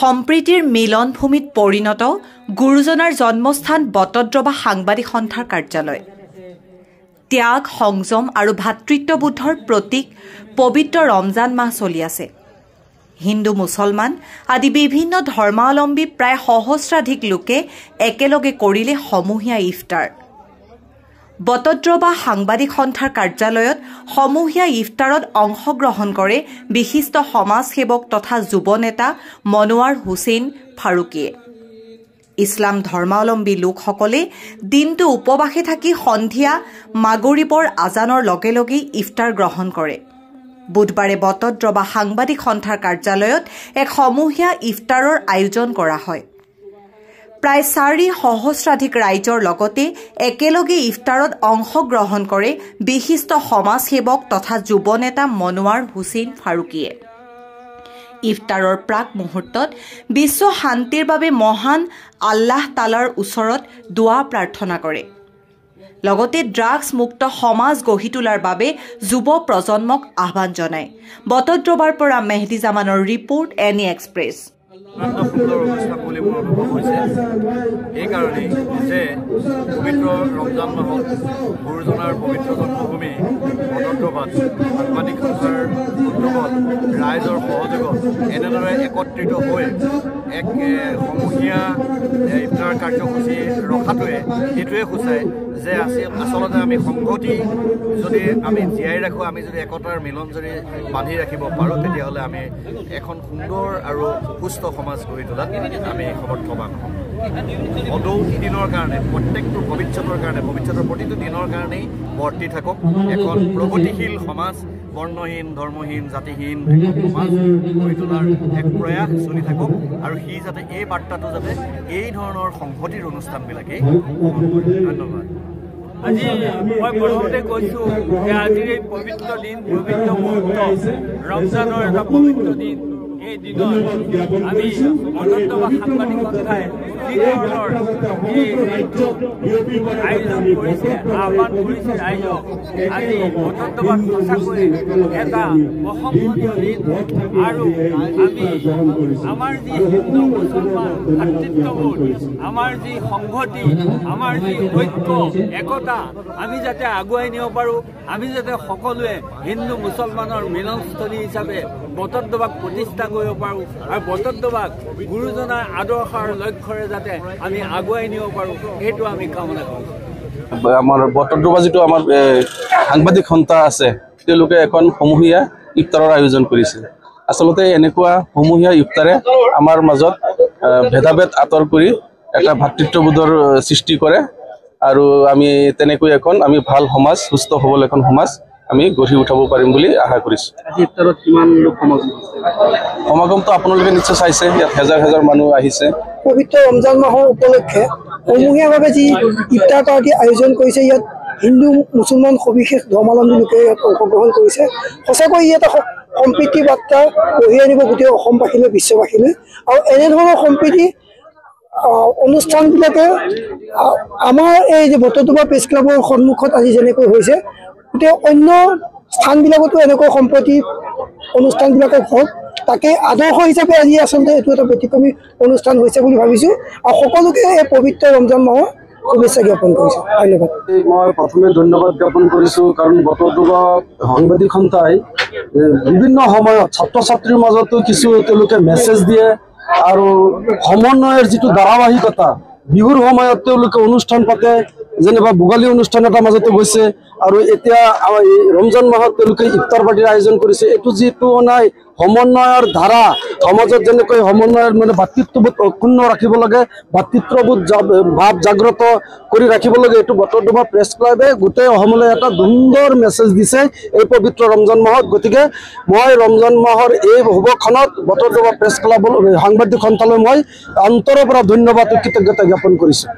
সম্প্ৰীতিৰ মিলনভূমিত পৰিণত গুৰুজনাৰ জন্মস্থান বটদ্ৰৱা সাংবাদিক সন্থাৰ কাৰ্যালয়। ত্যাগ, সংযম আৰু ভাতৃত্ববোধৰ প্ৰতীক পবিত্ৰ ৰমজান মাহ চলি আছে। হিন্দু, মুছলমান আদি বিভিন্ন ধৰ্মাৱলম্বী প্ৰায় সহস্ৰাধিক লোকে একেলগে কৰিলে সমূহীয়া ইফতাৰ। বটদ্ৰৱা সাংবাদিক সন্থাৰ কাৰ্যালয়ত সমূহীয়া ইফতাৰত অংশগ্ৰহণ কৰে বিশিষ্ট সমাজসেৱক তথা যুৱ নেতা মনোৱাৰ হুছেইন ফাৰুকীয়ে। ইছলাম ধৰ্মাৱলম্বী লোকসকলে দিনটো উপবাসে থাকি সন্ধিয়া মাগৰিবৰ আজানৰ লগে লগেই ইফতাৰ গ্ৰহণ কৰে। বুধবাৰে বটদ্ৰৱা সাংবাদিক সন্থাৰ কাৰ্যালয়ত এক সমূহীয়া ইফতাৰৰ আয়োজন কৰা হয়। প্ৰায় 4 সহস্ৰাধিক ৰাইজৰ লগতে একেলগে ইফতাৰত অংশগ্ৰহণ কৰে বিশিষ্ট সমাজসেৱক তথা যুৱ নেতা মনোৱাৰ হুছেইন ফাৰুকীয়ে। ইফতাৰৰ প্ৰাক মুহূৰ্তত বিশ্ব শান্তিৰ বাবে মহান আল্লাহ তালাৰ ওচৰত দুৱা প্ৰাৰ্থনা কৰে। লগতে ড্ৰাগছ মুক্ত সমাজ গঢ়ি তোলাৰ বাবে যুৱ প্ৰজন্মক আহ্বান জনায়। বটদ্ৰৱাৰ পৰা মেহদী জামানৰ ৰিপৰ্ট, এনি এক্সপ্ৰেছ। সুন্দৰ অনুষ্ঠান বুলি মোৰ অনুভৱ হৈছে। এইকাৰণেই যে পবিত্ৰ ৰমজান মাহত গুৰুজনাৰ পবিত্ৰ জন্মভূমি বটদ্ৰৱাত সাংবাদিক সন্থাৰ উদ্যোগত ৰাইজৰ সহযোগত এনেদৰে একত্ৰিত হৈ এক সমূহীয়া ইফতাৰ কাৰ্যসূচী ৰখাটোৱে এইটোৱে সূচায় যে আচলতে আমি সংহতি যদি আমি জীয়াই ৰাখোঁ, আমি যদি একতাৰ মিলন যদি বান্ধি ৰাখিব পাৰোঁ, তেতিয়াহ'লে আমি এখন সুন্দৰ আৰু সুস্থ সমাজ গঢ়ি তোলাত আমি সমৰ্থবান হ'ম। অদৌতি দিনৰ কাৰণে, প্ৰত্যেকটো ভৱিষ্যতৰ কাৰণে, ভৱিষ্যতৰ প্ৰতিটো দিনৰ কাৰণেই বৰ্তি থাকক এখন প্ৰগতিশীল সমাজ, বৰ্ণহীন, ধৰ্মহীন, জাতিহীন সমাজ গঢ়ি তোলাৰ এক প্ৰয়াস চলি থাকক আৰু সি যাতে এই বাৰ্তাটো যাতে এই ধৰণৰ সংহতিৰ অনুষ্ঠানবিলাকেই। ধন্যবাদ। আজি মই প্ৰথমতে কৈছোঁ যে আজিৰ এই পবিত্ৰ দিন, পবিত্ৰ মুহূৰ্ত, ৰমজানৰ এটা পবিত্ৰ দিন। এই দিনত আমি বটদ্ৰৱা সাংবাদিক সন্থাই যি ধৰণৰ এই আয়োজন কৰিছে, আহ্বান কৰিছে ৰাইজক, আজি বটদ্ৰৱাত সঁচাকৈ এটা প্ৰশংসনীয় দিন। আৰু আমি আমাৰ যি হিন্দু মুছলমান ভাতৃত্ববোধ, আমাৰ যি সংহতি, আমাৰ যি ঐক্য, একতা আমি যাতে আগুৱাই নিব পাৰোঁ, আমি যাতে সকলোৱে হিন্দু মুছলমানৰ মিলনস্থলী হিচাপে বটদ্ৰৱাক প্ৰতিষ্ঠা কৰিব পাৰোঁ আৰু বটদ্ৰৱাক গুৰুজনাৰ আদৰ্শৰ লক্ষ্যৰে যাতে আমি আগুৱাই নিব পাৰোঁ, সেইটো আমি কামনা কৰিছোঁ। আমাৰ বটদ্ৰৱা যিটো আমাৰ সাংবাদিক সন্থা আছে, তেওঁলোকে এখন সমূহীয়া ইফতাৰৰ আয়োজন কৰিছে। আচলতে এনেকুৱা সমূহীয়া ইফতাৰে আমাৰ মাজত ভেদাভেদ আঁতৰ কৰি এটা ভাতৃত্ববোধৰ সৃষ্টি কৰে আৰু আমি তেনেকৈ এখন আমি ভাল সমাজ, সুস্থ সবল এখন সমাজ আমি গঢ়ি উঠাব পাৰিম বুলি আশা কৰিছোঁ। আজি ইফতাৰত কিমান লোক সমাগমটো আপোনালোকে নিশ্চয় চাইছে, ইয়াত হাজাৰ হাজাৰ মানুহ আহিছে। পবিত্ৰ ৰমজান মাহৰ উপলক্ষে সমূহীয়াভাৱে যি ইফতাৰ পাৰ্টি আয়োজন কৰিছে, ইয়াত হিন্দু মুছলমান সবিশেষ ধৰ্মাৱলম্বী লোকে ইয়াত অংশগ্ৰহণ কৰিছে। সঁচাকৈ ই এটা সম্প্ৰীতি বাৰ্তা কঢ়িয়াই আনিব গোটেই অসমবাসীলৈ, বিশ্ববাসীলৈ। আৰু এনেধৰণৰ সম্প্ৰীতি অনুষ্ঠানবিলাকে আমাৰ এই যে বটদ্ৰৱা প্ৰেছ ক্লাবৰ সন্মুখত আজি যেনেকৈ হৈছে, গোটেই অন্য স্থানবিলাকতো এনেকৈ সম্প্ৰতি অনুষ্ঠানবিলাকক হওক, তাকে আদৰ্শ হিচাপে আজি আচলতে এইটো এটা ব্যতিক্ৰমী অনুষ্ঠান হৈছে বুলি ভাবিছোঁ আৰু সকলোকে এই পবিত্ৰ ৰমজান মাহৰ শুভেচ্ছা জ্ঞাপন কৰিছোঁ। ধন্যবাদ। মই প্ৰথমে ধন্যবাদ জ্ঞাপন কৰিছোঁ, কাৰণ বটদ্ৰৱা সাংবাদিক সন্থাই বিভিন্ন সময়ত ছাত্ৰ ছাত্ৰীৰ মাজতো কিছু তেওঁলোকে মেছেজ দিয়ে আৰু সমন্বয়ৰ যিটো ধাৰাবাহিকতা, বিহুৰ সময়ত তেওঁলোকে অনুষ্ঠান পাতে, যেনিবা ভোগালী অনুষ্ঠান এটা মাজতে গৈছে আৰু এতিয়া ৰমজান মাহত তেওঁলোকে ইফতাৰ পাৰ্টিৰ আয়োজন কৰিছে। এইটো যিটো নাই সমন্বয়ৰ ধাৰা, সমাজত যেনেকৈ সমন্বয়ৰ মানে ভাতৃত্ববোধ অক্ষুণ্ণ ৰাখিব লাগে, ভাতৃত্ববোধ ভাৱ জাগ্ৰত কৰি ৰাখিব লাগে, এইটো বটদ্ৰৱা প্ৰেছ ক্লাবে গোটেই অসমলৈ এটা সুন্দৰ মেছেজ দিছে এই পবিত্ৰ ৰমজান মাহত। গতিকে মই ৰমজান মাহৰ এই শুভক্ষণত বটদ্ৰৱা প্ৰেছ ক্লাবৰ সাংবাদিক সন্থালৈ মই অন্তৰৰ পৰা ধন্যবাদ, কৃতজ্ঞতা জ্ঞাপন কৰিছোঁ।